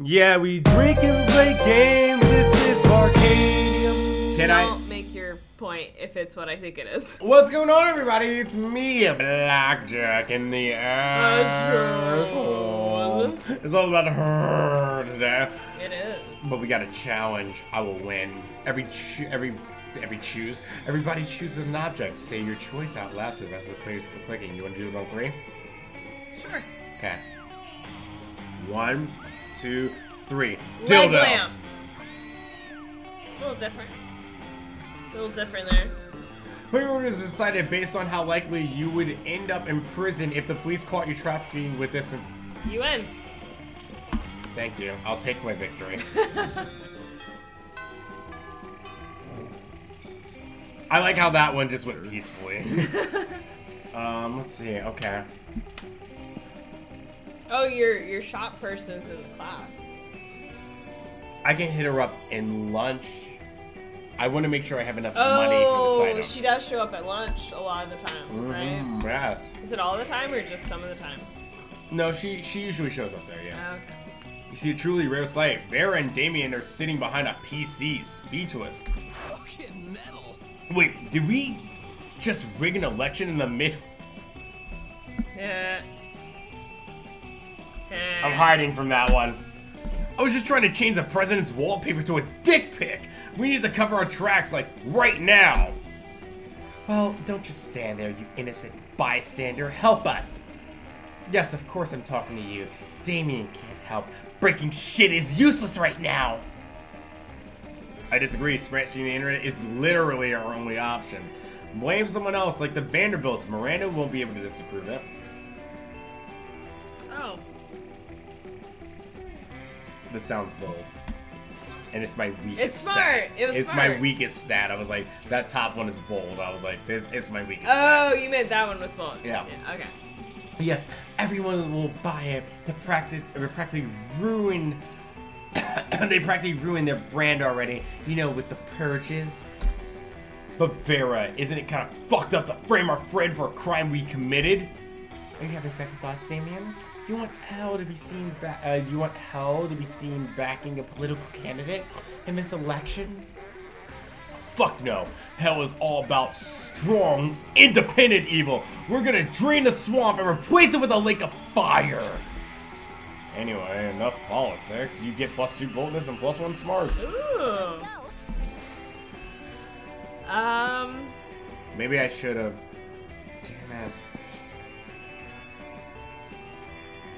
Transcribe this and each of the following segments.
Yeah, we drink and play games. This is Barcadium. Don't make your point if it's what I think it is. What's going on, everybody? It's me, Blackjack in the asshole. It's all about her today. It is. But we got a challenge. I will win. Everybody chooses an object. Say your choice out loud to the rest of the players for clicking. You want to do it on 3? Sure. Okay. 1, 2, 3. Leg Dildo. lamp. A little different there. Player was decided based on how likely you would end up in prison if the police caught you trafficking with this. You win. Thank you. I'll take my victory. I like how that one just went peacefully. Let's see. Okay. Oh, your shop person's in the class. I can hit her up in lunch. I want to make sure I have enough money for this item. She does show up at lunch a lot of the time, right? Yes. Is it all the time or just some of the time? No, she usually shows up there, yeah. Okay. You see a truly rare sight. Vera and Damien are sitting behind a PC, speechless. Fucking metal. Wait, did we just rig an election in the mid? Yeah. I'm hiding from that one. I was just trying to change the president's wallpaper to a dick pic. We need to cover our tracks, like, right now. Well, don't just stand there, you innocent bystander. Help us. Yes, of course I'm talking to you. Damien can't help. Breaking shit is useless right now. I disagree. Smashing the internet is literally our only option. Blame someone else, like the Vanderbilts. Miranda won't be able to disapprove it. Oh. This sounds bold. And it's my weakest It's smart. stat. It was it's smart. my weakest stat. I was like, that top one is bold. I was like, it's my weakest Oh, stat. you meant that one was bold. Yeah. Okay. Yes, everyone will buy it to practically ruin. They practically ruined their brand already. You know, with the purges. But Vera, isn't it kind of fucked up to frame our friend for a crime we committed? Are you having second thoughts, Damien? You want hell to be seen backing a political candidate in this election? Fuck no. Hell is all about strong, independent evil. We're gonna drain the swamp and replace it with a lake of fire. Anyway, enough politics. You get +2 boldness and +1 smarts. Ooh. Maybe I should have. Damn it.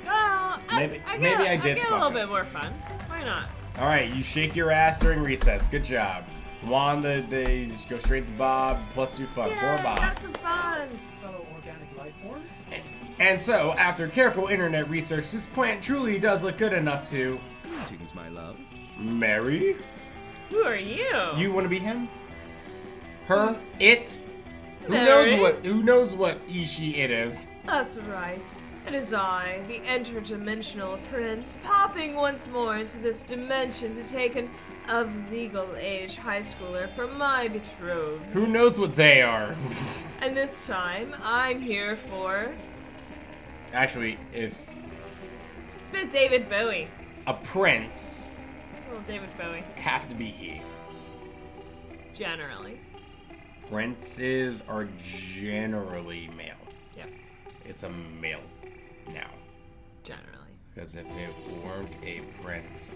Well, Maybe I did get a fuck little it. bit more fun. Why not? All right, you shake your ass during recess. Good job. Juan, they just go straight to Bob. +2 fun. Poor Bob. Have some fun. Fellow organic life forms? And so, after careful internet research, this plant truly does look good enough to Greetings, my love. marry. Who are you? You want to be him? Her? It? Marry? Who knows what he, she, it is? That's right. It is I, the interdimensional prince, popping once more into this dimension to take an of legal age high schooler for my betrothed. Who knows what they are? And this time, I'm here for... Actually, if It's a bit David Bowie. a prince, Little David Bowie. have to be he. Generally. Princes are generally male. Yep. It's a male now. Generally. Because if it weren't a prince,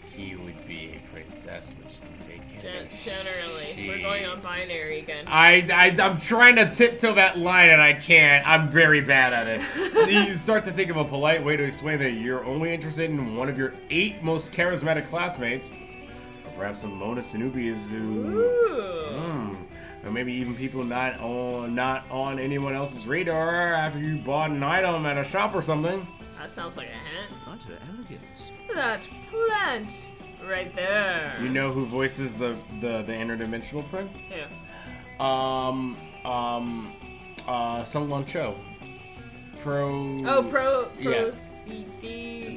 he would be a princess, which would make him a Generally. she. We're going on binary again. I'm trying to tiptoe that line and I can't. I'm very bad at it. You start to think of a polite way to explain that you're only interested in one of your 8 most charismatic classmates. Or perhaps some Mona Sanubias who... Ooh. Or maybe even people not on anyone else's radar after you bought an item at a shop or something. That sounds like a hint. Utter elegance. That plant right there. You know who voices the interdimensional prince? Who? Someone Cho. Pro. Yeah.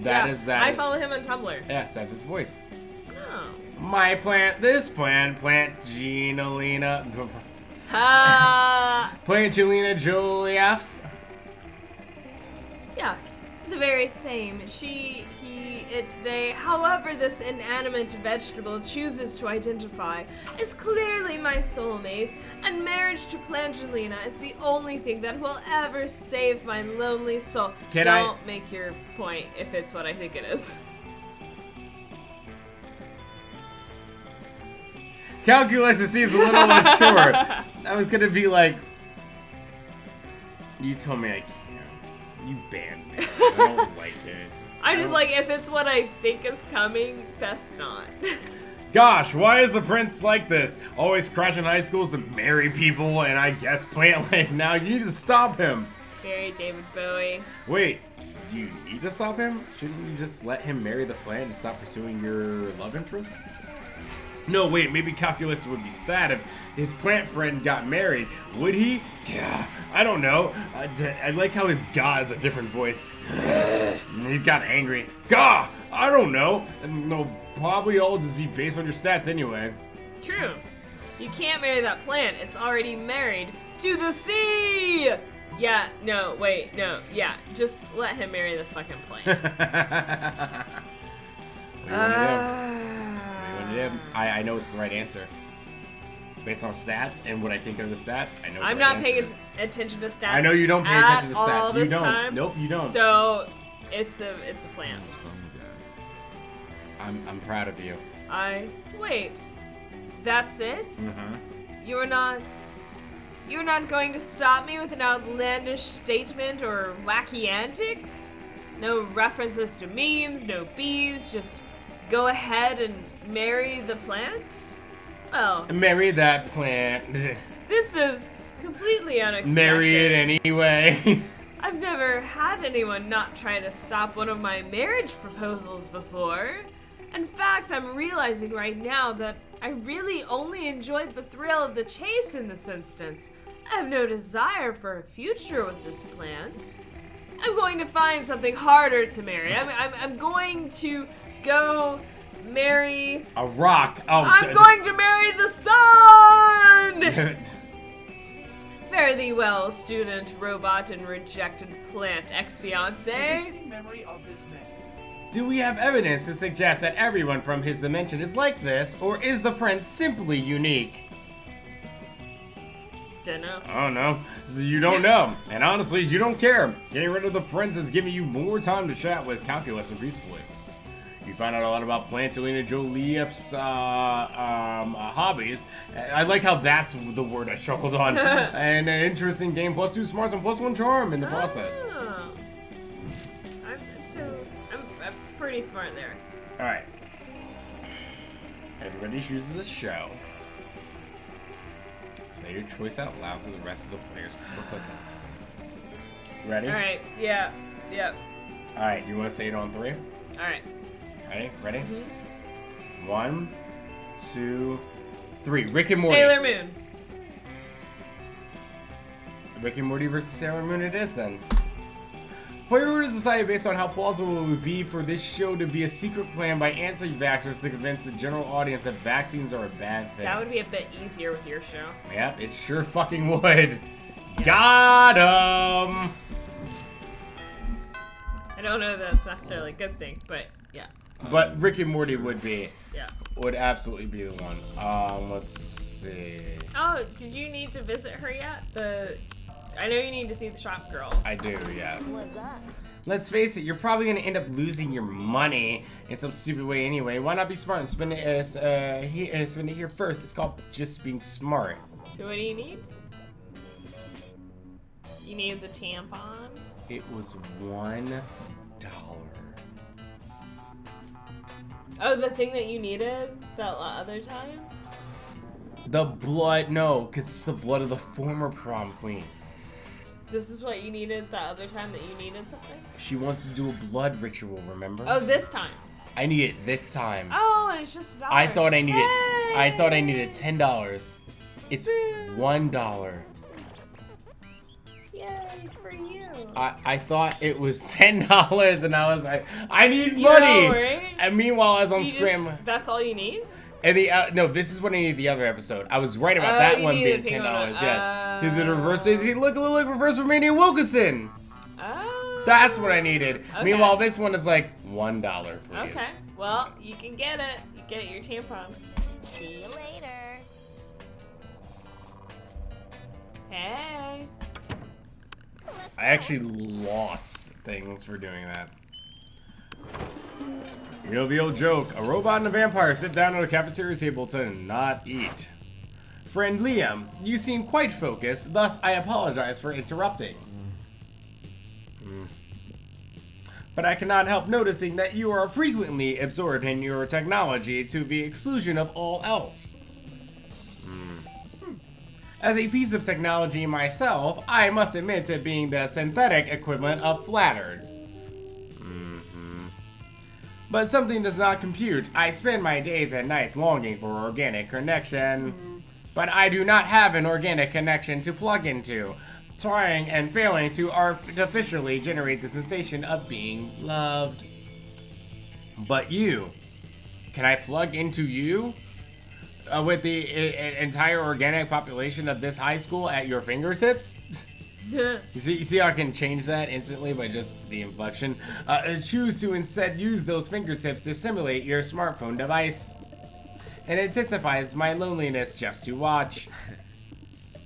That is. I follow him on Tumblr. Yes, that's his voice. Oh. My plant, this plant, Gina Ha! Plant Jelena Jolieff. Yes. The very same. She, he, it, they, however this inanimate vegetable chooses to identify, is clearly my soulmate, and marriage to Plangelina is the only thing that will ever save my lonely soul. Don't make your point if it's what I think it is. Calculus, it seems a little unsure. I was gonna be like, you told me I can't. You banned me. I don't like it. I'm just like, if it's what I think is coming, best not. Gosh, why is the prince like this? Always crashing high schools to marry people, and I guess Plant Lake now. You need to stop him. Marry David Bowie. Wait, do you need to stop him? Shouldn't you just let him marry the plant and stop pursuing your love interest? No, wait, maybe Calculus would be sad if his plant friend got married. Would he? Yeah, I don't know. I like how his "gah" is a different voice. He got angry. "Gah! I don't know." And they'll probably all just be based on your stats anyway. True. You can't marry that plant. It's already married to the sea! Yeah, no, wait, no, yeah. Just let him marry the fucking plant. What do you want to do? I know it's the right answer. Based on stats and what I think of the stats, I know. I'm not paying attention to stats. I know you don't pay attention to all stats. You this don't. time. Nope, you don't. So it's a plan. I'm proud of you. Wait. That's it? Mm-hmm. You're not going to stop me with an outlandish statement or wacky antics? No references to memes, no bees, just go ahead and marry the plant? Well, marry that plant. This is completely unexpected. Marry it anyway. I've never had anyone not try to stop one of my marriage proposals before. In fact, I'm realizing right now that I really only enjoyed the thrill of the chase in this instance. I have no desire for a future with this plant. I'm going to find something harder to marry. I'm going to go marry a rock. Oh, I'm going to marry the sun! Fare thee well, student, robot, and rejected plant ex-fiance. Memory of this mess. Do we have evidence to suggest that everyone from his dimension is like this, or is the prince simply unique? Dunno. I don't know. So you don't know. And honestly, you don't care. Getting rid of the prince is giving you more time to chat with Calculus and peacefully. You find out a lot about Plangelina Jolief's hobbies. I like how that's the word I struggled on. And an interesting game, +2 smarts and +1 charm in the process. Oh. I'm pretty smart there. Alright. Everybody chooses a show. Say your choice out loud to the rest of the players before clicking. Ready? Alright, yeah. Alright, you want to say it on 3? Alright. Ready? Mm-hmm. 1, 2, 3. Rick and Morty. Sailor Moon. Rick and Morty versus Sailor Moon it is then. Player orders decided based on how plausible it would be for this show to be a secret plan by anti-vaxxers to convince the general audience that vaccines are a bad thing. That would be a bit easier with your show. Yep, it sure fucking would. Got 'em! I don't know that that's necessarily a good thing, but yeah. But Rick and Morty would be. Yeah. Would absolutely be the one. Let's see. Oh, did you need to visit her yet? I know you need to see the shop girl. I do, yes. Let's face it, you're probably gonna end up losing your money in some stupid way anyway. Why not be smart and spend it here first? It's called just being smart. So what do you need? You need the tampon? It was $1. Oh, the thing that you needed that other time? The blood, no, because it's the blood of the former prom queen. This is what you needed the other time that you needed something? She wants to do a blood ritual, remember? Oh, this time. I need it this time. Oh, and it's just $1. I thought I needed $10. It's $1. Yay for you. I thought it was $10 and I was like, I need money. Right? And meanwhile, as So I'm scrambling. That's all you need? And no, this is what I needed the other episode. I was right about that one being $10. Yes. To the reverse. Look, reverse Romania Wilkinson. Oh. That's what I needed. Okay. Meanwhile, this one is like $1, please. Okay. Well, you can get it. You get your tampon. See you later. Hey. I actually lost things for doing that. It'll be a joke. A robot and a vampire sit down at a cafeteria table to not eat. Friend Liam, you seem quite focused, thus I apologize for interrupting. But I cannot help noticing that you are frequently absorbed in your technology to the exclusion of all else. As a piece of technology myself, I must admit to being the synthetic equivalent of flattered. But something does not compute. I spend my days and nights longing for organic connection. But I do not have an organic connection to plug into, trying and failing to artificially generate the sensation of being loved. But you, can I plug into you? With the entire organic population of this high school at your fingertips? You see how I can change that instantly by just the inflection? Choose to instead use those fingertips to simulate your smartphone device. It intensifies my loneliness just to watch.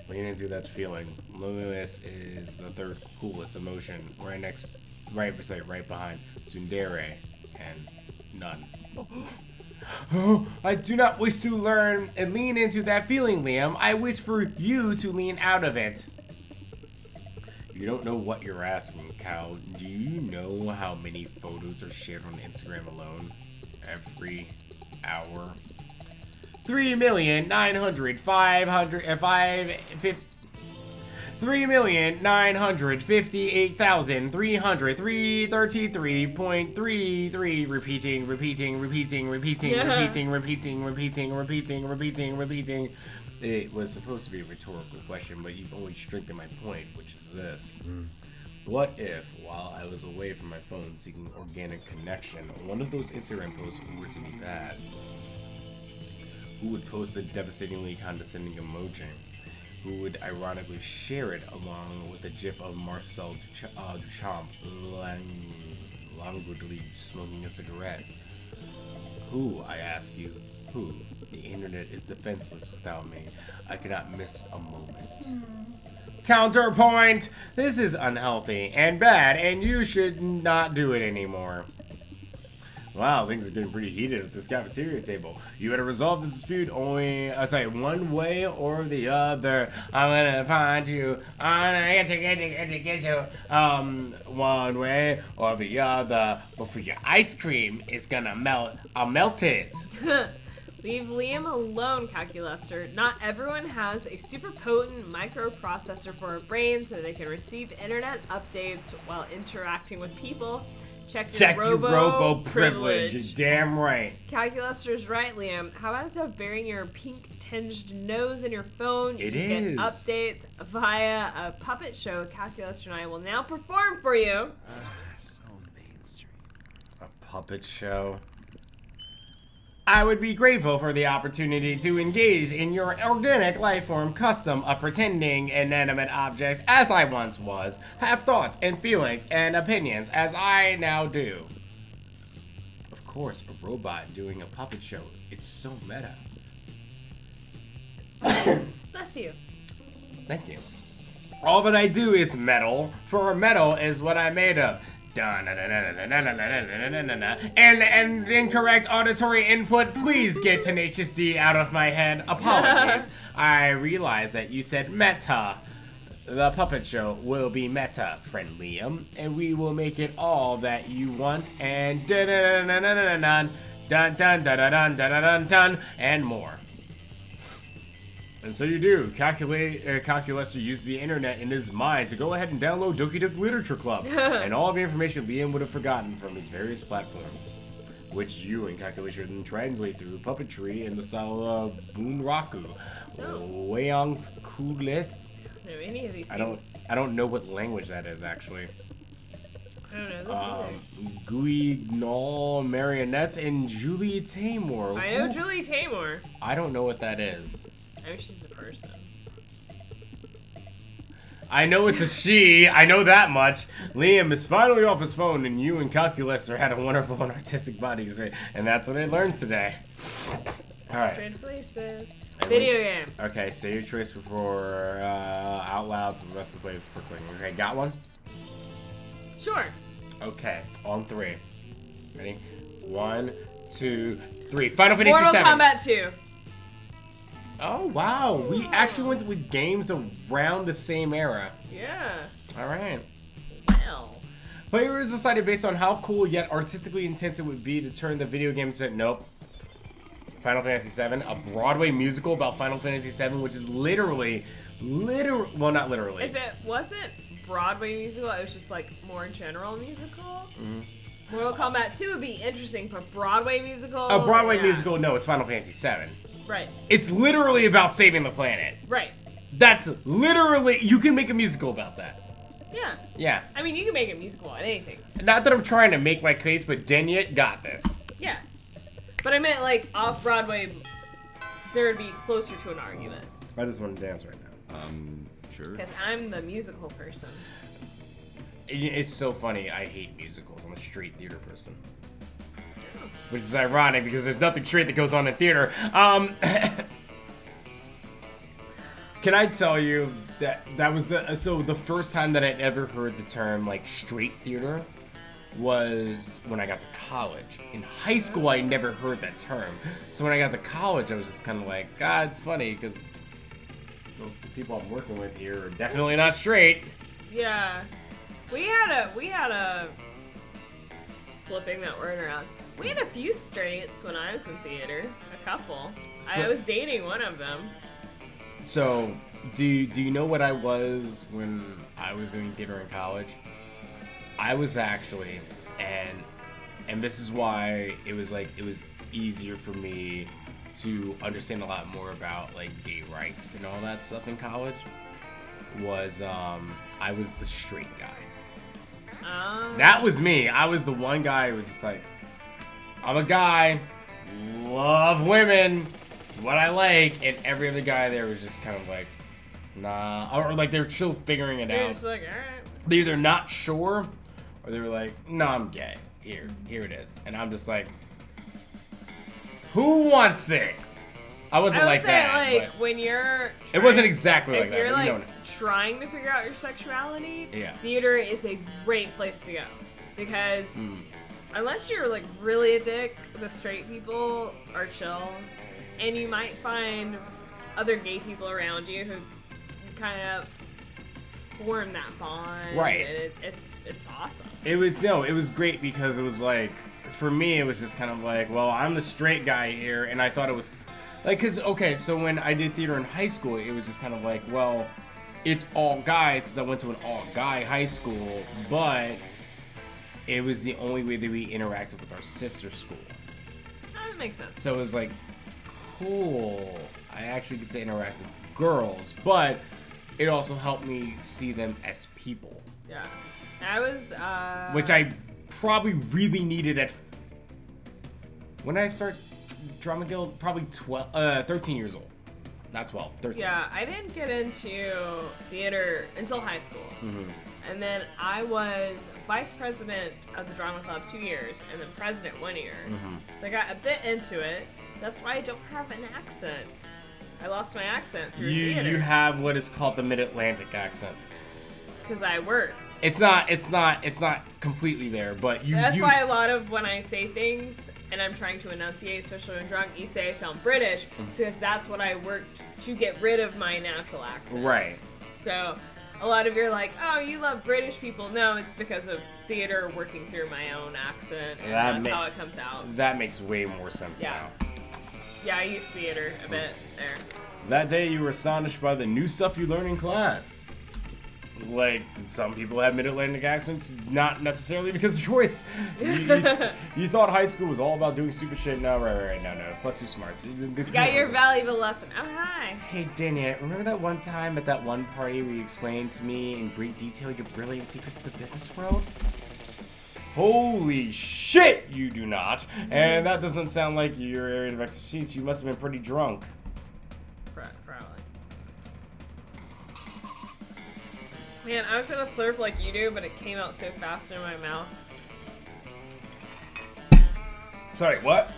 Lean into that feeling. Loneliness is the third coolest emotion. Right behind tsundere and none. Oh, I do not wish to learn and lean into that feeling, Liam. I wish for you to lean out of it. You don't know what you're asking, Cal. Do you know how many photos are shared on Instagram alone? Every hour? 3,958,333.33, repeating. It was supposed to be a rhetorical question, but you've only strengthened my point, which is this. What if, while I was away from my phone seeking organic connection, one of those Instagram posts were to be bad? Who would post a devastatingly condescending emoji? Who would ironically share it along with a gif of Marcel Duchamp languidly smoking a cigarette? Who, I ask you, who? The internet is defenseless without me. I cannot miss a moment. Counterpoint! This is unhealthy and bad, and you should not do it anymore. Wow, things are getting pretty heated at this cafeteria table. You gotta resolve the dispute only, one way or the other. I'm gonna find you. I'm gonna get you. One way or the other. But for your ice cream, it's gonna melt. I'll melt it. Leave Liam alone, Calculuster. Not everyone has a super potent microprocessor for a brain so they can receive internet updates while interacting with people. Check your robo privilege. Damn right. Calculuster's right, Liam. How about instead of burying your pink-tinged nose in your phone, you is. get updates via a puppet show Calculuster and I will now perform for you. So mainstream. A puppet show? I would be grateful for the opportunity to engage in your organic lifeform custom of pretending inanimate objects as I once was, have thoughts and feelings and opinions as I now do. Of course, a robot doing a puppet show. It's so meta. Bless you. Thank you. All that I do is metal, for metal is what I'm made of. And incorrect auditory input. Please get Tenacious D out of my head. Apologies. I realize that you said meta. The puppet show will be meta, friend Liam, and we will make it all that you want and dun and more. And so you do. Calculuster used the internet in his mind to go ahead and download Doki Doki Literature Club and all the information Liam would have forgotten from his various platforms, which you and Calculator then translate through puppetry in the style of Bunraku, Weyang Kulet. No, any of these things. I don't know what language that is actually. I don't know. Guignol Marionettes and Julie Taymor. I know Julie Taymor. I don't know what that is. I mean, she's a person. I know it's a she. I know that much. Liam is finally off his phone, and you and Calculus are had a wonderful and artistic bodies, right? And that's what I learned today. All right. Strange places. Video game. Okay, say your choice before out loud, so the rest of the play for clicking. Okay, got one? Sure. Okay, on 3. Ready? 1, 2, 3. Final Fantasy Mortal 7. Kombat 2. Oh wow, we actually went with games around the same era. Yeah. All right. Well. Players decided based on how cool yet artistically intense it would be to turn the video game into nope. Final Fantasy VII, a Broadway musical about Final Fantasy VII, which is literally, well, not literally. If it wasn't Broadway musical, it was just like more general musical. Mortal Kombat 2 would be interesting, but Broadway musical. A Broadway musical, no, it's Final Fantasy VII. Right. It's literally about saving the planet. Right. That's literally, you can make a musical about that. Yeah. Yeah. I mean, you can make a musical on anything. Not that I'm trying to make my case, but Denyet got this. Yes. But I meant like off Broadway, there would be closer to an argument. I just want to dance right now. Sure. Because I'm the musical person. It's so funny. I hate musicals. I'm a straight theater person. Which is ironic because there's nothing straight that goes on in theater. Can I tell you that was the first time that I'd ever heard the term like straight theater was when I got to college. In high school, I never heard that term. So when I got to college, I was just kind of like, God, it's funny because those people I'm working with here are definitely not straight. Yeah. We had a flipping that word around. We had a few straights when I was in theater. A couple. I was dating one of them. So, do you know what I was when I was doing theater in college? I was actually, and this is why it was easier for me to understand a lot more about like gay rights and all that stuff in college. Was I was the straight guy. That was me. I was the one guy who was just like, I'm a guy, love women, it's what I like, and every other guy there was just kind of like, nah, or like they were still figuring it You're out. just like, alright. They're either not sure, or they were like, no, I'm gay. Here it is. And I'm just like, who wants it? I wasn't like that. Like but when you're it wasn't exactly like if that. you're but you like know trying to figure out your sexuality, Yeah. theater is a great place to go because unless you're like really a dick, the straight people are chill, and you might find other gay people around you who kind of form that bond. Right. And it's awesome. It was great because it was like, for me, it was just kind of like, well, I'm the straight guy here, and I thought it was like, so when I did theater in high school, it was just kind of like, well, it's all guys because I went to an all guy high school, but it was the only way that we interacted with our sister school. That makes sense. So it was like, cool, I actually get to interact with girls, but it also helped me see them as people. Yeah. I was, which I probably really needed when I start Drama Guild, probably 13 years old. Not 12, 13. Yeah, I didn't get into theater until high school. And then I was vice president of the drama club 2 years, and then president 1 year. So I got a bit into it. That's why I don't have an accent. I lost my accent through theater. You have what is called the Mid-Atlantic accent. Because I worked. It's not completely there, but That's why a lot of when I say things and I'm trying to enunciate, especially when drunk, you say I sound British, because that's what I worked to get rid of my natural accent. Right. So a lot of you're like, oh, you love British people. No, it's because of theater working through my own accent, and that's how it comes out. That makes way more sense now. Yeah, I use theater a bit there. That day you were astonished by the new stuff you learned in class. Like, some people have Mid-Atlantic accents, not necessarily because of choice. You thought high school was all about doing stupid shit. No, right, no. Plus, you're smart. You got your valuable lesson. Oh, hi. Hey, Daniel, remember that one time at that one party where you explained to me in great detail your brilliant secrets of the business world? Holy shit, you do not. And that doesn't sound like your area of expertise. You must have been pretty drunk. Probably. Man, I was gonna slurp like you do, but it came out so fast in my mouth. Sorry, what?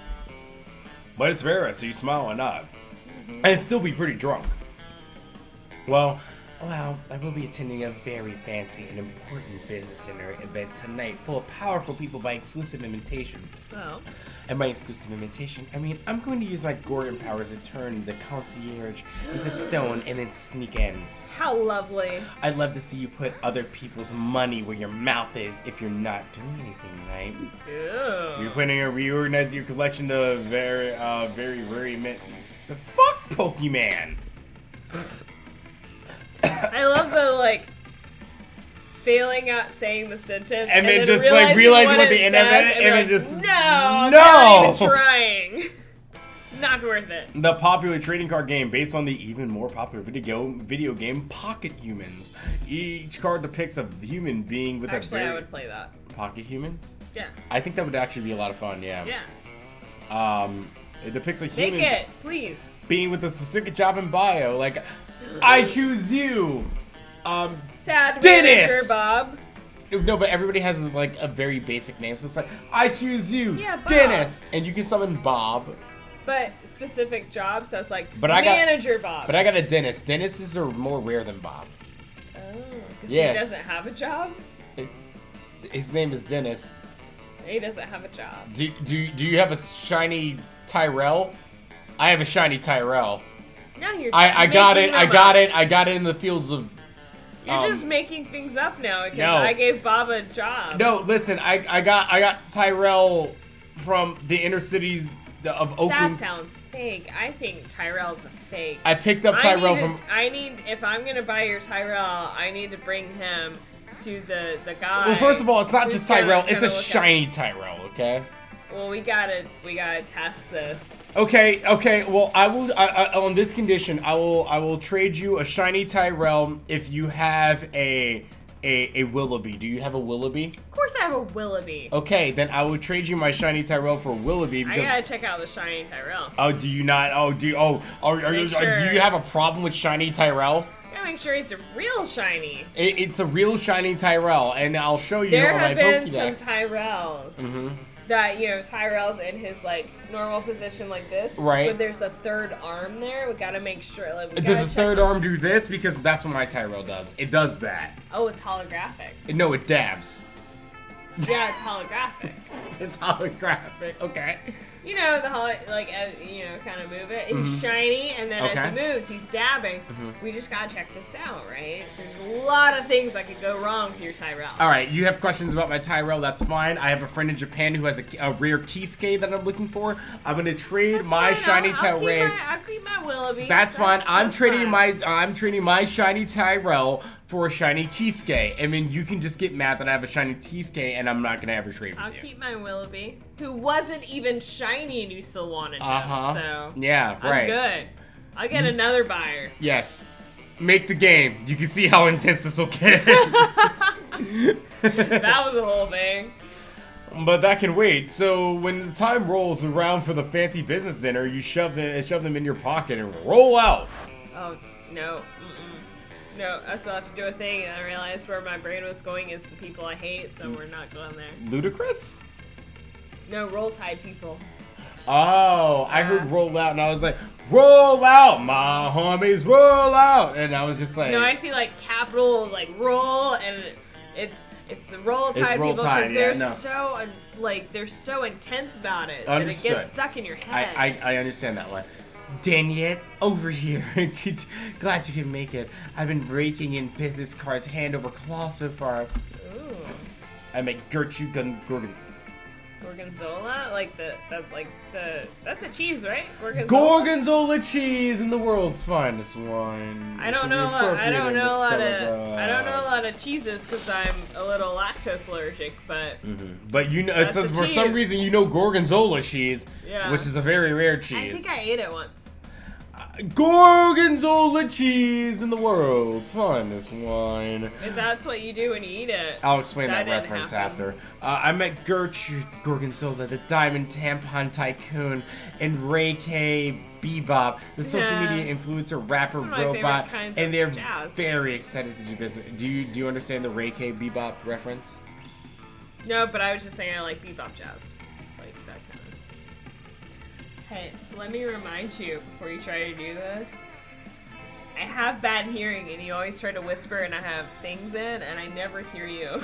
But it's Vera, so you smile or not. And still be pretty drunk. Well, I will be attending a very fancy and important business center event tonight, full of powerful people by exclusive invitation. Oh. And by exclusive invitation, I mean I'm going to use my Gorgon powers to turn the concierge into stone and then sneak in. How lovely. I'd love to see you put other people's money where your mouth is if you're not doing anything right. Ew. You're planning to reorganize your collection of very mint. The fuck, Pokemon? I love the, like, failing at saying the sentence and then just, like, realizing what the end of it, and then just... No! I'm not even trying. Not worth it. The popular trading card game based on the even more popular video game Pocket Humans. Each card depicts a human being with Actually, I would play that. Pocket Humans? Yeah. I think that would actually be a lot of fun, yeah. Yeah. It depicts a human... Make it, please. Being with a specific job in bio, like, I choose you! Sad Dennis! manager, Bob. No, but everybody has, like, a very basic name, so it's like, I choose you, Yeah, Bob. Dennis! And you can summon Bob. But specific job, so it's like I manager Bob. But I got a Dennis. Dennises are more rare than Bob. Oh, because Yeah. he doesn't have a job? His name is Dennis. He doesn't have a job. Do you have a shiny Tyrell? I have a shiny Tyrell. No, you're I got it. I got it. I got it in the fields of... You're just making things up now because No. I gave Bob a job. No, listen. I got Tyrell from the inner cities of Oakland. That sounds fake. I think Tyrell's a fake. I picked up Tyrell if I'm gonna buy your Tyrell, I need to bring him to the guy. Well, first of all, it's not who's just Tyrell. gonna It's a look shiny Tyrell, okay? Well, we gotta test this. Okay. Well, I will. On this condition, I will trade you a shiny Tyrell if you have a Willoughby. Do you have a Willoughby? Of course, I have a Willoughby. Okay, then I will trade you my shiny Tyrell for a Willoughby because. I gotta check out the shiny Tyrell. Oh, do you not? Oh, do you have a problem with shiny Tyrell? Gotta make sure it's a real shiny. It's a real shiny Tyrell, and I'll show you There on have my been Pokédex. some Tyrells. That, Tyrell's in his, like, normal position like this. Right. But there's a third arm there. We gotta make sure, like, Does the third arm do this? Because that's what my Tyrell does. It does that. Oh, it's holographic. No, it dabs. Yeah, it's holographic. It's holographic. Okay. The as kind of move it. He's shiny, and then as he moves, he's dabbing. We just gotta check this out, right? There's a lot of things that could go wrong with your Tyrell. All right, you have questions about my Tyrell. That's fine. I have a friend in Japan who has a rare Kisuke that I'm looking for. I'm gonna trade my shiny Tyrell. I'll keep my Willoughby. That's fine. I'm trading fine. my shiny Tyrell for a shiny Kisuke, and then you can just get mad that I have a shiny Kisuke, and I'm not gonna ever trade with I'll you. keep my Willoughby, who wasn't even shiny, and you still wanted him. So yeah, right. I'm good. I'll get another buyer. Yes. Make the game. You can see how intense this will get. That was the whole thing. But that can wait. So when the time rolls around for the fancy business dinner, you shove them in your pocket and roll out. Oh no. No, I was about to do a thing and I realized where my brain was going is the people I hate, so we're not going there. Ludicrous? No, Roll Tide people. Oh, I heard roll out and I was like, roll out, my homies, roll out. And I was just like... No, I see like capital, like roll, and it's the Roll Tide people because they're so intense about it that it gets stuck in your head. I understand that one. Daniel, over here. Glad you can make it. I've been raking in business cards hand over claw so far. Ooh. I make Gorgonzola. Gorgonzola? That's a cheese, right? Gorgonzola cheese and the world's finest wine. I don't know a lot of cheeses because I'm a little lactose allergic, but But it says for some reason you know Gorgonzola cheese, which is a very rare cheese. I think I ate it once. Gorgonzola cheese in the world's finest wine. If that's what you do when you eat it. I'll explain that didn't reference happen. after. I met Gertrude Gorgonzola, the Diamond Tampon Tycoon, and Ray K. Bebop, the social Yeah. media influencer, rapper, Some of my robot, favorite kinds and of they're jazz. very excited to do business. Do you understand the Ray K. Bebop reference? No, but I was just saying I like bebop jazz. Like that kind of. Hey, let me remind you before you try to do this. I have bad hearing and you always try to whisper and I have things in and I never hear you.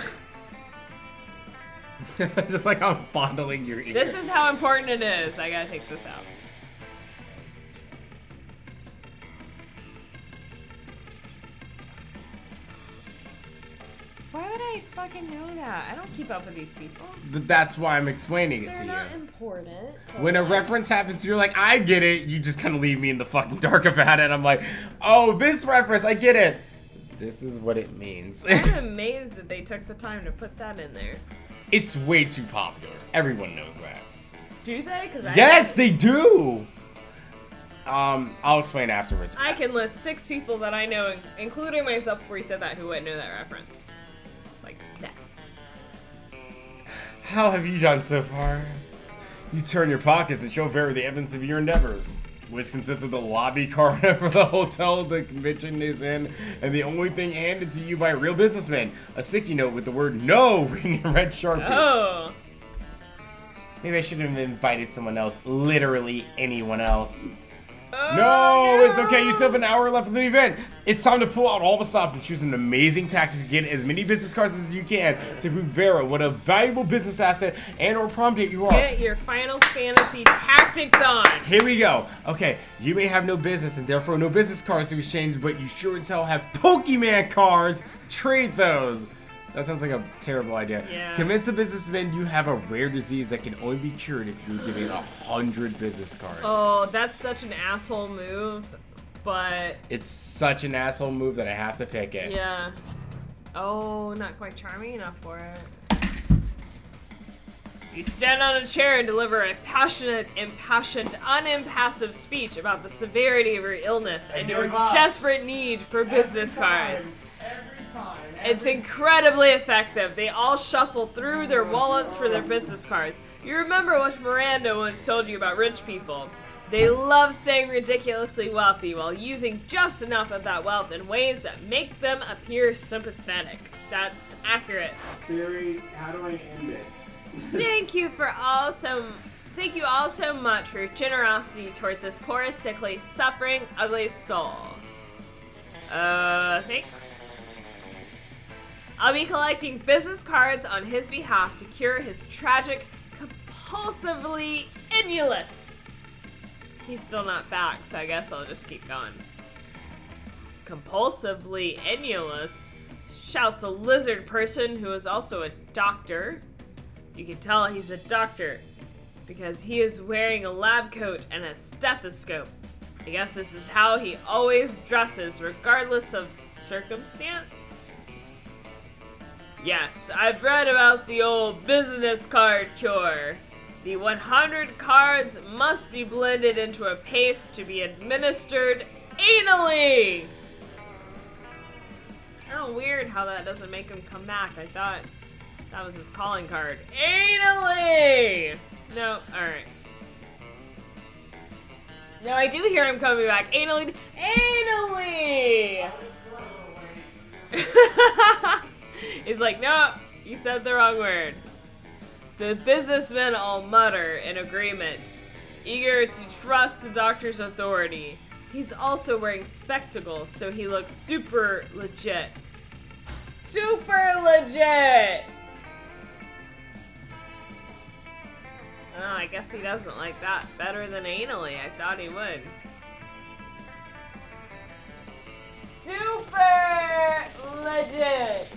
Just like I'm fondling your ear. This is how important it is. I gotta take this out. Why would I fucking know that? I don't keep up with these people. That's why I'm explaining it They're to not you. important. When a reference happens, you're like, I get it. You just kind of leave me in the fucking dark about it. I'm like, oh, this reference, I get it. This is what it means. I'm amazed that they took the time to put that in there. It's way too popular. Everyone knows that. Do they? Because Yes, they do. I'll explain afterwards. I can list 6 people that I know, including myself before you said that, who wouldn't know that reference. Like that. How have you done so far? You turn your pockets and show Vera the evidence of your endeavors, which consists of the lobby card for the hotel the convention is in, and the only thing handed to you by a real businessman, a sticky note with the word "No" written in red Sharpie. Oh. Maybe I should have invited someone else, literally anyone else. Oh, No, it's okay. You still have an hour left of the event. It's time to pull out all the stops and choose an amazing tactic to get as many business cards as you can to prove Vera what a valuable business asset and or prom date you are. Get your Final Fantasy tactics on. Here we go. Okay, you may have no business and therefore no business cards to exchange, but you sure as hell have Pokemon cards. Trade those. That sounds like a terrible idea. Yeah. Convince the businessman you have a rare disease that can only be cured if you give it 100 business cards. Oh, that's such an asshole move, but It's such an asshole move that I have to pick it. yeah. Oh, not quite charming enough for it. You stand on a chair and deliver a passionate, impassioned, unimpassive speech about the severity of your illness and your desperate need for business cards. Every time. It's incredibly effective. They all shuffle through their wallets for their business cards. You remember what Miranda once told you about rich people. They love staying ridiculously wealthy while using just enough of that wealth in ways that make them appear sympathetic. That's accurate. Siri, how do I end it? Thank you all so much for your generosity towards this poor, sickly, suffering, ugly soul. Thanks. I'll be collecting business cards on his behalf to cure his tragic, compulsively innulus. He's still not back, so I guess I'll just keep going. Compulsively innulus, shouts a lizard person who is also a doctor. You can tell he's a doctor because he is wearing a lab coat and a stethoscope. I guess this is how he always dresses, regardless of circumstance. Yes, I've read about the old business card cure. The 100 cards must be blended into a paste to be administered anally. Oh, weird how that doesn't make him come back. I thought that was his calling card. Anally! No, alright. No, I do hear him coming back. Anally. Anally! He's like, no, you said the wrong word. The businessmen all mutter in agreement, eager to trust the doctor's authority. He's also wearing spectacles, so he looks super legit. Super legit! Oh, I guess he doesn't like that better than anally. I thought he would. Super legit!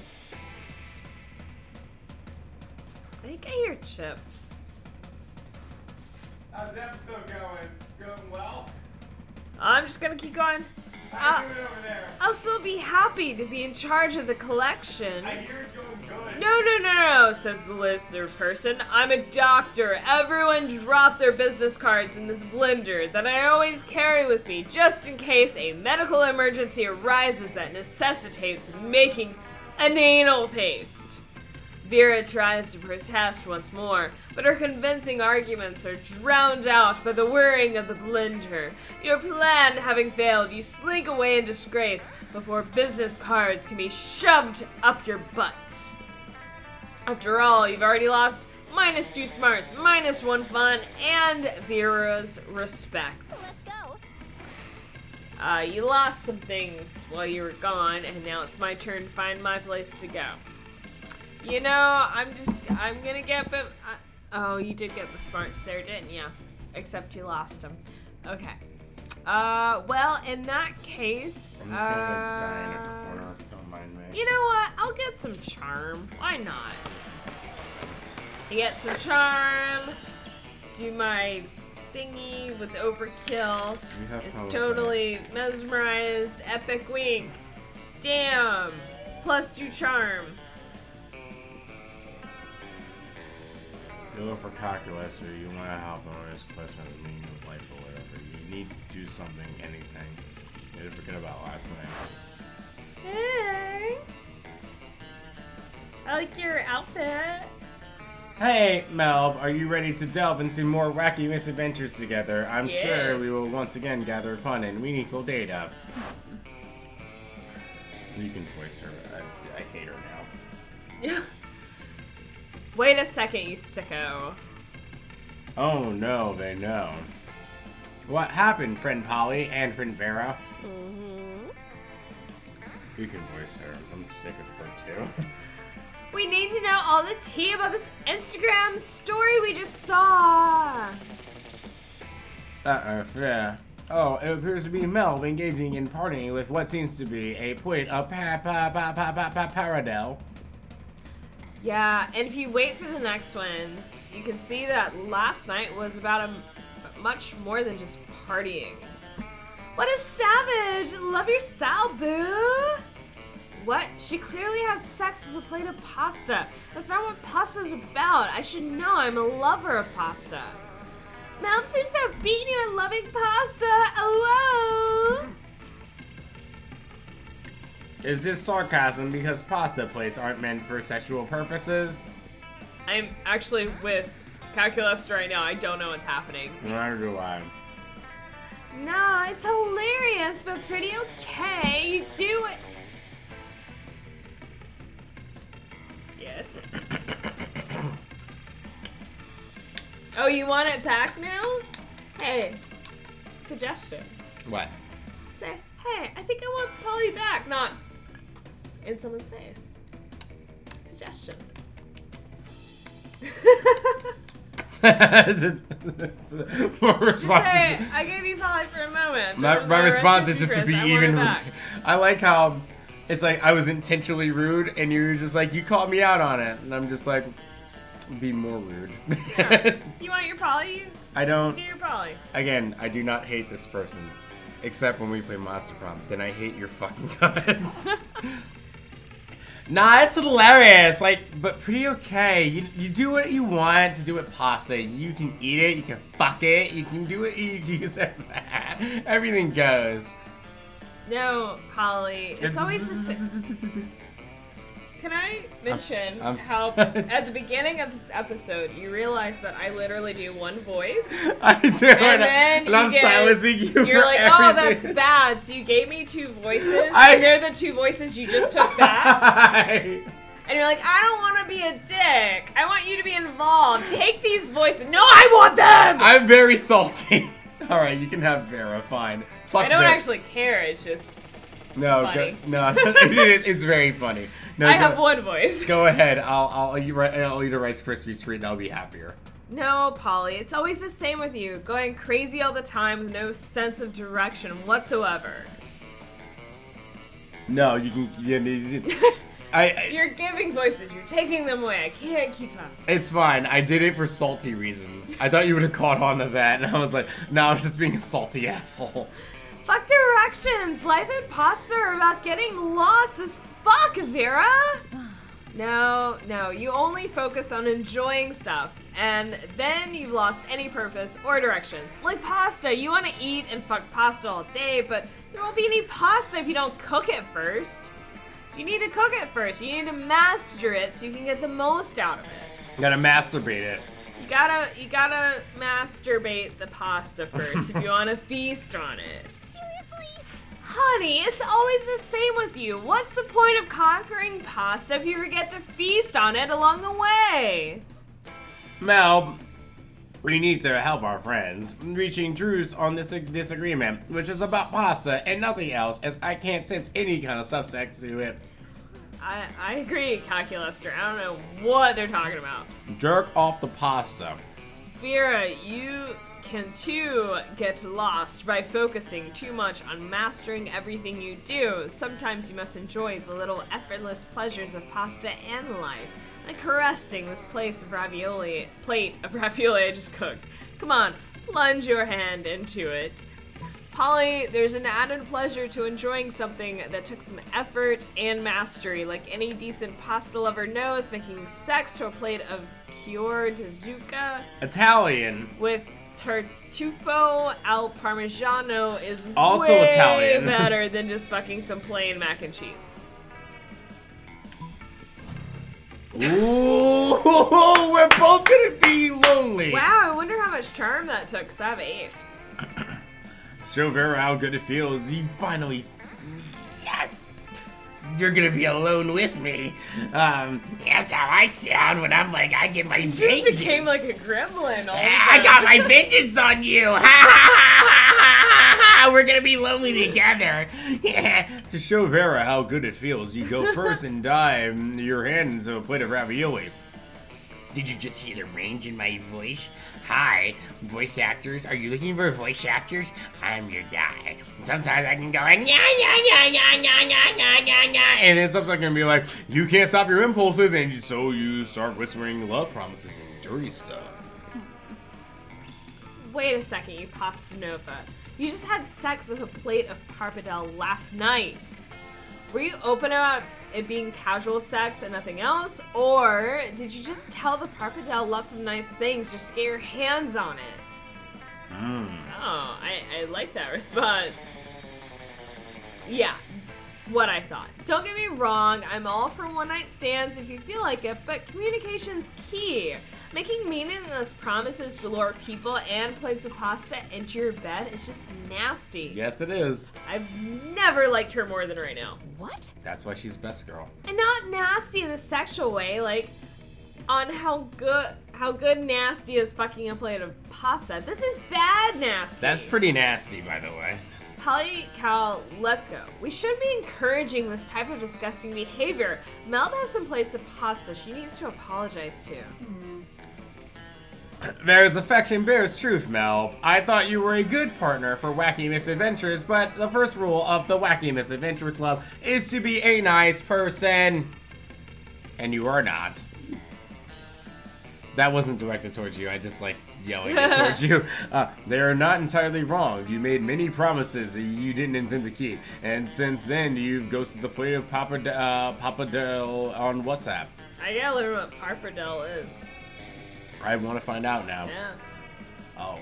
I think I hear chips. How's the episode going? It's going well? I'm just gonna keep going. I'll still be happy to be in charge of the collection. I hear it's going good. No, says the lizard person. I'm a doctor. Everyone drop their business cards in this blender that I always carry with me just in case a medical emergency arises that necessitates making an anal paste. Vera tries to protest once more, but her convincing arguments are drowned out by the whirring of the blender. Your plan having failed, you slink away in disgrace before business cards can be shoved up your butt. After all, you've already lost -2 smarts, -1 fun, and Vera's respect. Let's go. You lost some things while you were gone, and now it's my turn to find my place to go. You know, I'm gonna get, but oh, you did get the smarts there, didn't you? Except you lost them. Okay. Well, in that case, I'm just gonna die in a corner. Don't mind me. you know what? I'll get some charm. Why not? You get some charm. Do my thingy with overkill. It's totally mesmerized. Epic wink. Damn. +2 charm. You look for calculus, or you want to help or ask questions of meaning of life or whatever. You need to do something, anything. You need to forget about last night. Hey. I like your outfit. Hey, Melb, are you ready to delve into more wacky misadventures together? I'm sure Yes. we will once again gather fun and meaningful data. You can voice her. I hate her now. Wait a second, you sicko. Oh no, they know. What happened, friend Polly and friend Vera? You can voice her. I'm sick of her too. We need to know all the tea about this Instagram story we just saw. Yeah. Oh, it appears to be Mel engaging in partying with what seems to be a point of paradel. Yeah, and if you wait for the next ones, you can see that last night was about much more than just partying. What a savage! Love your style, boo! What? She clearly had sex with a plate of pasta. That's not what pasta's about. I should know. I'm a lover of pasta. Mel seems to have beaten you at loving pasta. Hello? Is this sarcasm because pasta plates aren't meant for sexual purposes? I'm actually with calculus right now. I don't know what's happening. Neither do I. Nah, it's hilarious, but pretty okay. You do it. Yes. Oh, you want it back now? Hey, suggestion. What? Say, hey, I think I want Polly back, not in someone's face. Suggestion. My response Say, is, I gave you Polly for a moment. my response is just to be I want even. it back. I like how it's like I was intentionally rude, and you're just like you called me out on it, and I'm just like, be more rude. Yeah. You want your Polly? I don't. Do your Polly. Again, I do not hate this person, except when we play Monster Prom. Then I hate your fucking guts. Nah, it's hilarious. Like, but pretty okay. You do what you want to do with pasta. You can eat it. You can fuck it. You can do it. You can use it. Everything goes. No, Polly. It's always the same. Can I mention I'm how at the beginning of this episode you realized that I literally do one voice? I do. And then and I'm silencing you you're for like, oh, that's everything. bad. So you gave me two voices, and they're the two voices you just took back. And you're like, I don't want to be a dick. I want you to be involved. Take these voices. No, I want them! I'm very salty. All right, you can have Vera. Fine. Fuck I don't Vera. actually care. It's just Go, funny. no, it's very funny. No, I have one voice. Go ahead. I'll eat a Rice Krispies treat and I'll be happier. No, Polly. It's always the same with you. Going crazy all the time with no sense of direction whatsoever. No, you can. You're giving voices. You're taking them away. I can't keep up. It's fine. I did it for salty reasons. I thought you would have caught on to that, and I was like, no, I was just being a salty asshole. Fuck directions! Life and pasta are about getting lost as fuck, Vera! No, you only focus on enjoying stuff, and then you've lost any purpose or directions. Like pasta, you want to eat and fuck pasta all day, but there won't be any pasta if you don't cook it first. So you need to cook it first. You need to master it so you can get the most out of it. You gotta masturbate it. You gotta masturbate the pasta first if you want to feast on it. Seriously? Honey, it's always the same with you. What's the point of conquering pasta if you forget to feast on it along the way? Mel, we need to help our friends reaching truce on this disagreement, which is about pasta and nothing else, as I can't sense any kind of subtext to it. I agree, Calculuster. I don't know what they're talking about. Jerk off the pasta. Vera, you can too get lost by focusing too much on mastering everything you do. Sometimes you must enjoy the little effortless pleasures of pasta and life, like caressing this plate of ravioli I just cooked. Come on, plunge your hand into it. Polly, there's an added pleasure to enjoying something that took some effort and mastery. Like any decent pasta lover knows, making sex to a plate of cured zucca Italian. with tartufo al parmigiano is Also way Italian. better than just fucking some plain mac and cheese. Ooh, we're both gonna be lonely. Wow, I wonder how much charm that took, because I have 8. Show Vera how good it feels. You finally, yes, you're gonna be alone with me. That's how I sound when I'm like, I get my You vengeance. just became like a gremlin all of a I sudden. got my vengeance on you. Ha ha ha ha ha. We're gonna be lonely together. Yeah. To show Vera how good it feels, you go first and dive your hand into a plate of ravioli. Did you just hear the range in my voice? Hi, voice actors. Are you looking for voice actors? I'm your guy. Sometimes I can go like, yeah, yeah, yeah, yeah, yeah, yeah, yeah, yeah, yeah. And then sometimes I can be like, you can't stop your impulses. And so you start whispering love promises and dirty stuff. Wait a second, you Pasta Nova. You just had sex with a plate of pappardelle last night. Were you open about it being casual sex and nothing else? Or did you just tell the pappardelle lots of nice things just to get your hands on it? Oh, I like that response. Yeah, what I thought. Don't get me wrong, I'm all for one-night stands if you feel like it, but communication's key. Making meaningless promises to lure people and plates of pasta into your bed is just nasty. Yes, it is. I've never liked her more than right now. What? That's why she's best girl. And not nasty in a sexual way, like on how good nasty is fucking a plate of pasta. This is bad nasty. That's pretty nasty, by the way. Polly, Cal, let's go. We should be encouraging this type of disgusting behavior. Mel has some plates of pasta she needs to apologize to. There's affection bears truth, Mel. I thought you were a good partner for Wacky Misadventures, but the first rule of the Wacky Misadventure Club is to be a nice person. And you are not. That wasn't directed towards you, I just like yelling it towards you. They are not entirely wrong. You made many promises that you didn't intend to keep. And since then, you've ghosted the plate of pappardelle on WhatsApp. I gotta learn what pappardelle is. I want to find out now. Yeah. Oh,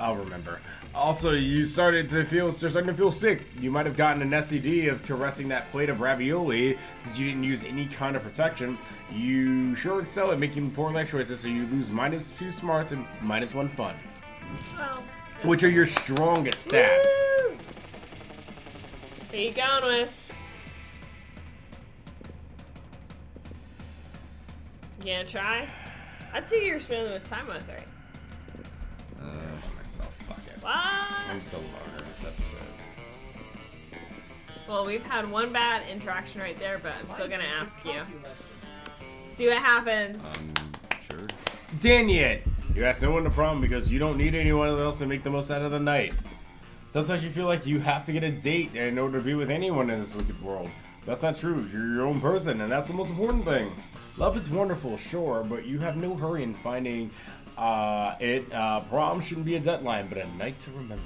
I'll remember. Also, you're starting to feel sick. You might have gotten an STD of caressing that plate of ravioli since you didn't use any kind of protection. You sure excel at making poor life choices, so you lose -2 smarts and -1 fun. Well, Which are your strongest stats. woo! Who you going with? You gonna try? I'd say you're spending the most time with her. Myself, fuck it. What? I'm so loner this episode. Well, we've had one bad interaction right there, but I'm still gonna ask you. See what happens. Sure. Dang it! You asked no one to prom because you don't need anyone else to make the most out of the night. Sometimes you feel like you have to get a date in order to be with anyone in this wicked world. That's not true. You're your own person, and that's the most important thing. Love is wonderful, sure, but you have no hurry in finding it. Prom shouldn't be a deadline, but a night to remember.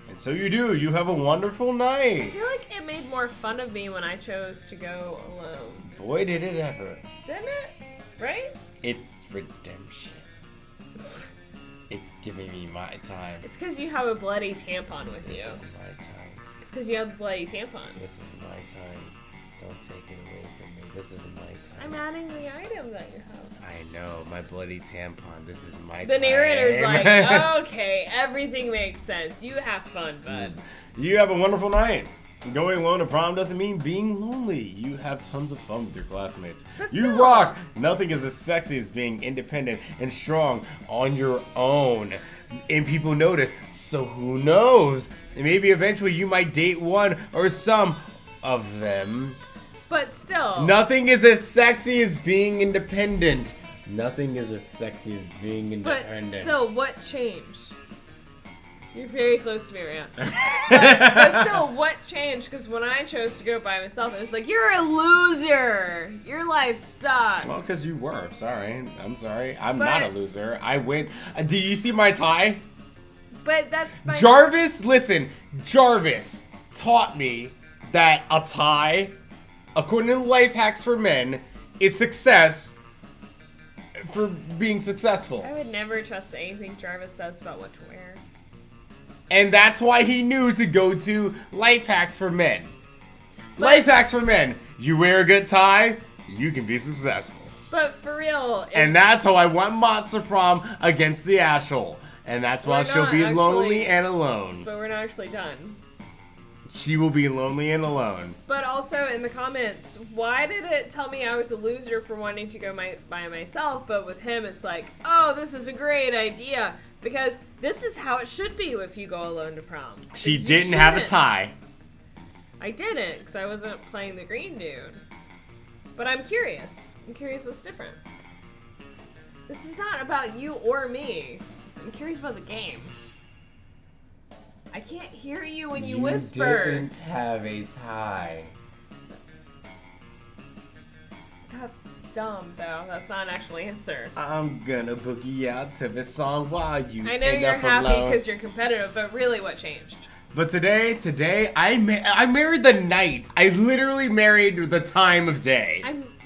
And so you do. You have a wonderful I night. feel like it made more fun of me when I chose to go alone. Boy, did it ever. Didn't it? Right? It's redemption. It's giving me my time. It's because you have a bloody tampon with This you. is my time. It's because you have the bloody tampon. This is my time. Don't take it away from me. This is my time. I'm adding the item that you have. I know, my bloody tampon. This is my time. The narrator's like, okay, everything makes sense. You have fun, bud. You have a wonderful night. Going alone to prom doesn't mean being lonely. You have tons of fun with your classmates. But You still. rock. Nothing is as sexy as being independent and strong on your own. And people notice, so who knows? And maybe eventually you might date one or some of them. But still. Nothing is as sexy as being independent. Nothing is as sexy as being independent. But still, what changed? You're very close to me, Rhea. but still, what changed? Because when I chose to go by myself, it was like, you're a loser. Your life sucks. Well, because you were. I'm sorry. I'm But- not a loser. I win. Do you see my tie? But that's my... Jarvis, listen. Jarvis taught me that a tie, according to Life Hacks for Men, is success for being successful. I would never trust anything Jarvis says about what to wear. And that's why he knew to go to Life Hacks for Men. Life Hacks for Men. You wear a good tie, you can be successful. But for real... And that's how I want Monster Prom against the Ashhole. And that's why We're she'll not be actually- lonely and alone. But we're not actually done. She will be lonely and alone. But also in the comments, why did it tell me I was a loser for wanting to go by myself, but with him it's like, oh, this is a great idea. Because this is how it should be if you go alone to prom. She Because you didn't have a shouldn't. tie. I didn't, because I wasn't playing the green dude. But I'm curious. I'm curious what's different. This is not about you or me. I'm curious about the game. I can't hear you when you whisper. didn't have a tie. That's dumb, though. That's not an actual answer. I'm gonna boogie out to this song while you I know end you're up happy alone. because you're competitive, but really what changed? But today, I married the night. I literally married the time of day.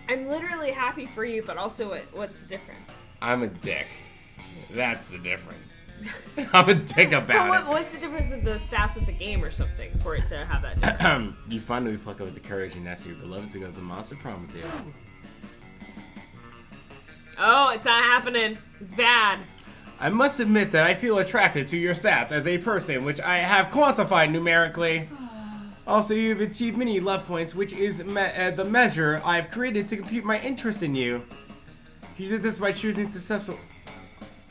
I'm literally happy for you, but also what's the difference? I'm a dick. That's the difference. I'm a dick about What's the difference with the stats of the game or something for it to have that difference? it. You finally pluck up the courage and ask your beloved to go to the Monster Prom with you. Oh, it's not happening. It's bad. I must admit that I feel attracted to your stats as a person, which I have quantified numerically. Also, you've achieved many love points, which is the measure I've created to compute my interest in you. You did this by choosing successful.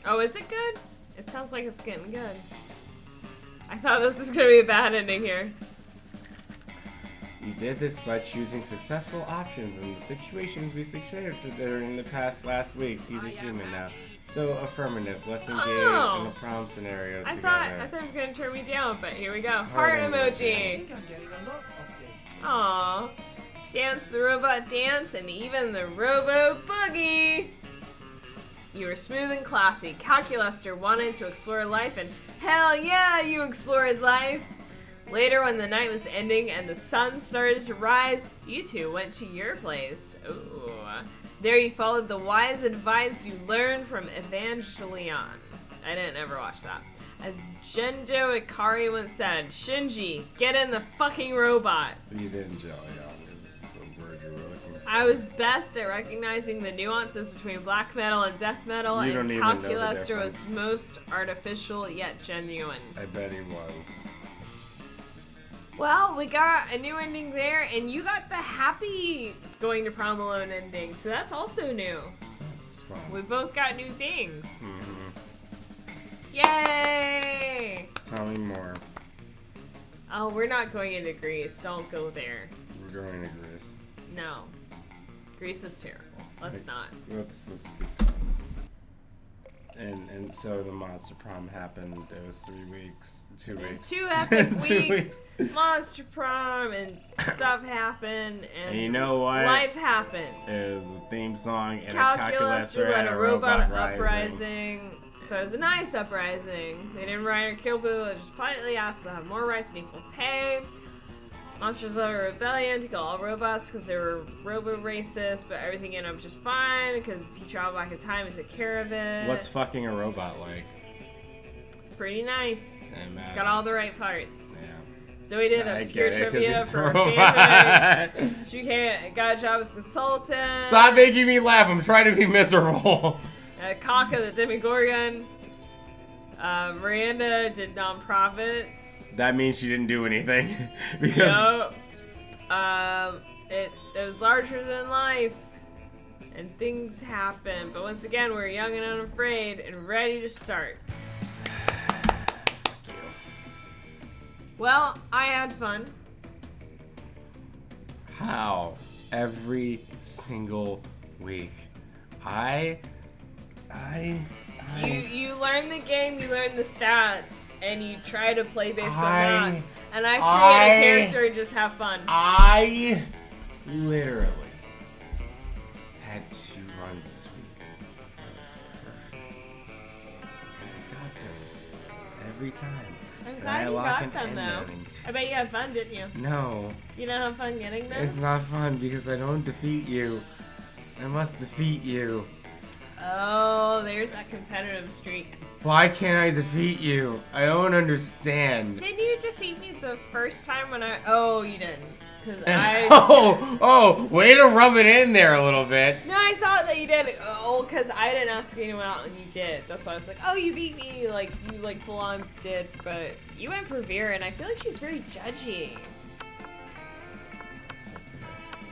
Oh, is it good? It sounds like it's getting good. I thought this was gonna be a bad ending here. You did this by choosing successful options in the situations we succeeded during the last weeks. He's a human now. So affirmative. Let's engage in a prom scenario I together. thought it was gonna turn me down, but here we go. Heart emoji. emoji. think I'm getting a love update. Aww. Dance the robot dance and even the robo boogie. You were smooth and classy. Calculuster wanted to explore life, and hell yeah, you explored life. Later, when the night was ending and the sun started to rise, you two went to your place. Ooh. There you followed the wise advice you learned from Evangelion. I didn't ever watch that. As Gendo Ikari once said, Shinji, get in the fucking robot. You didn't, Joey. The word you were looking for. I was best at recognizing the nuances between black metal and death metal, You and don't even know the Calculuster was difference. most artificial yet genuine. I bet he was. Well, we got a new ending there, and you got the happy going to prom alone ending, so that's also new. That's fun. We both got new things. Mm-hmm. Yay! Tell me more. Oh, we're not going into Greece. Don't go there. We're going to Greece. No. Greece is terrible. Let's not. Let's just... And so the Monster Prom happened. It was 3 weeks. 2 weeks. 2 epic 2 weeks. Monster Prom and stuff happened, and And you know what? life happened. Is a theme song and Calculuster a calculator led and a robot uprising. uprising. But it was a nice uprising. They didn't riot or kill people, they just politely asked to have more rights and equal pay. Monsters led a rebellion to kill all robots because they were robo-racist, but everything ended up just fine because he traveled back in time and took care of it. What's fucking a robot like? It's pretty nice. It's got all the right parts. Yeah. So we did obscure trivia for a robot. favorites. She got a job as a consultant. Stop making me laugh. I'm trying to be miserable. Kaka the Demigorgon. Miranda did nonprofits. That means she didn't do anything. Because it was larger than life. And things happen. But once again, we're young and unafraid and ready to start. Fuck you. Well, I had fun. How? Every single week. You learn the game, you learn the stats, and you try to play based on that. And I create a character and just have fun. I literally had 2 runs this week. That was perfect. And I got them every time. I'm glad you got them, though. I bet you had fun, didn't you? No. You don't have fun getting this? It's not fun because I don't defeat you. I must defeat you. Oh, there's that competitive streak. Why can't I defeat you? I don't understand. Did you defeat me the first time when I... Oh, you didn't. Because I... Oh, way to rub it in there a little bit. No, I thought that you did. Oh, because I didn't ask anyone out and you did. That's why I was like, oh, you beat me. Like, you, like, full on did. But you went for Vera, and I feel like she's very judgy. It's so good.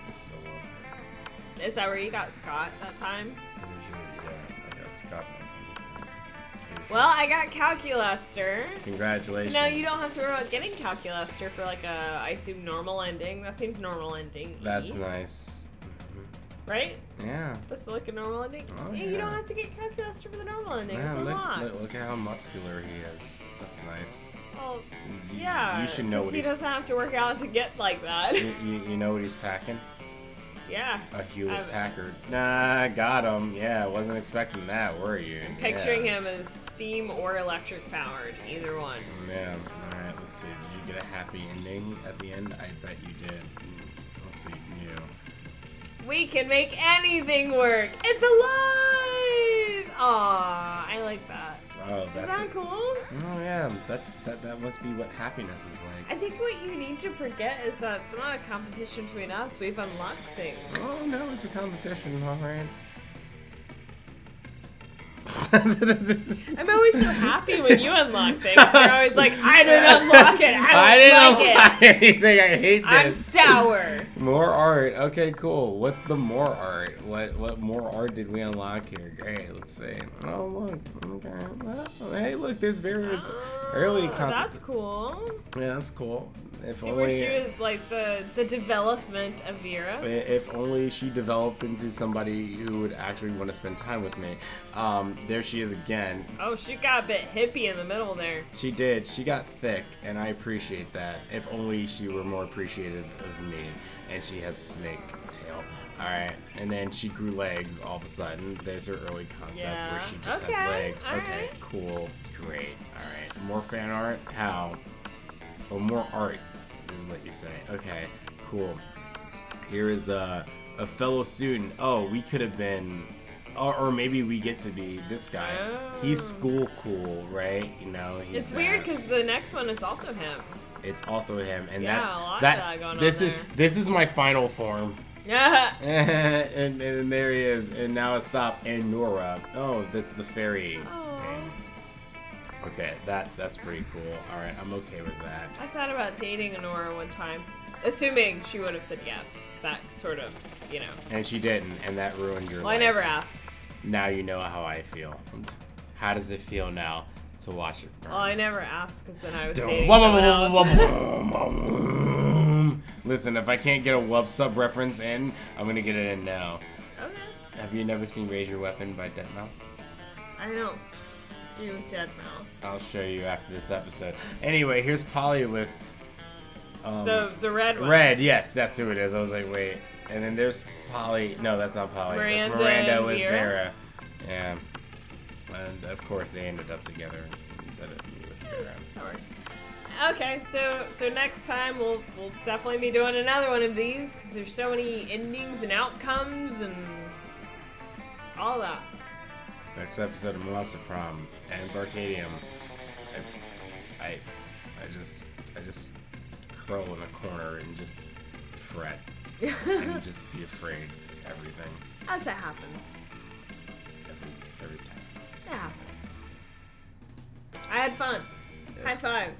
It's so lovely. Is that where you got Scott that time? I got Scott. Well, I got Calculaster. Congratulations. So now you don't have to worry about getting Calculaster for like a, I assume, normal ending. That seems normal ending. That's nice. Right? Yeah. That's like a normal ending. Oh, yeah, you don't have to get Calculaster for the normal ending. Yeah, it's a lot. look at how muscular he is. That's nice. Well, yeah. You should know what he doesn't have to work out to get like that. You know what he's packing? Yeah. A Hewlett Packard. Nah, got him. Yeah, wasn't expecting that, were you? Picturing him as steam or electric powered, either one. Yeah. All right. Let's see. Did you get a happy ending at the end? I bet you did. Let's see. New. We can make anything work. It's alive. Aw, I like that. Oh, is that cool? Oh yeah, that must be what happiness is like. I think what you need to forget is that it's not a competition between us. We've unlocked things. Oh no, it's a competition, all right. I'm always so happy when you unlock things. You're always like, I didn't unlock it. I didn't unlock anything. I hate this. I'm sour. More art. Okay, cool. What's the more art? What more art did we unlock here? Great. Let's see. Oh look. Okay. Well, hey, look. There's various early content. That's cool. Yeah, that's cool. If see only where she was like the development of Vera. If only she developed into somebody who would actually want to spend time with me. There she is again. Oh, she got a bit hippie in the middle there. She did. She got thick, and I appreciate that. If only she were more appreciative of me. And she has a snake tail. Alright, and then she grew legs all of a sudden. There's her early concept where she just has legs. Okay, cool. Great. Alright. More fan art? How? Oh, more art is what you say. Okay, cool. Here is a fellow student. Oh, we could have been... Or maybe we get to be this guy. Oh. He's school cool, right? You know, he's it's weird because the next one is also him. It's also him, and yeah, that's a lot that. Of that going this on is there. This is my final form. Yeah. and there he is, and now it's stop and Nora. Oh, that's the fairy. Oh. Okay, that's pretty cool. All right, I'm okay with that. I thought about dating Nora one time, assuming she would have said yes. That sort of, you know. And she didn't, and that ruined your life. Well, I never asked. Now you know how I feel. How does it feel now to watch it burn? Well, I never asked because then I was dating someone else. Listen, if I can't get a Wub Sub reference in, I'm gonna get it in now. Okay. Have you never seen Raise Your Weapon by Deadmau5? I don't do Deadmau5. I'll show you after this episode. Anyway, here's Polly with the red one. Red, yes, that's who it is. I was like, wait. And then there's Polly. No, that's not Polly. Miranda that's Miranda and with Vera. Yeah. And of course, they ended up together instead of me with Vera. Of course. Okay, so next time we'll definitely be doing another one of these because there's so many endings and outcomes and all that. Next episode of Melissa Prom and Barcadium. I just curl in a corner and just fret and just be afraid of everything. As it happens. Every time. It happens. I had fun. Yes. High five.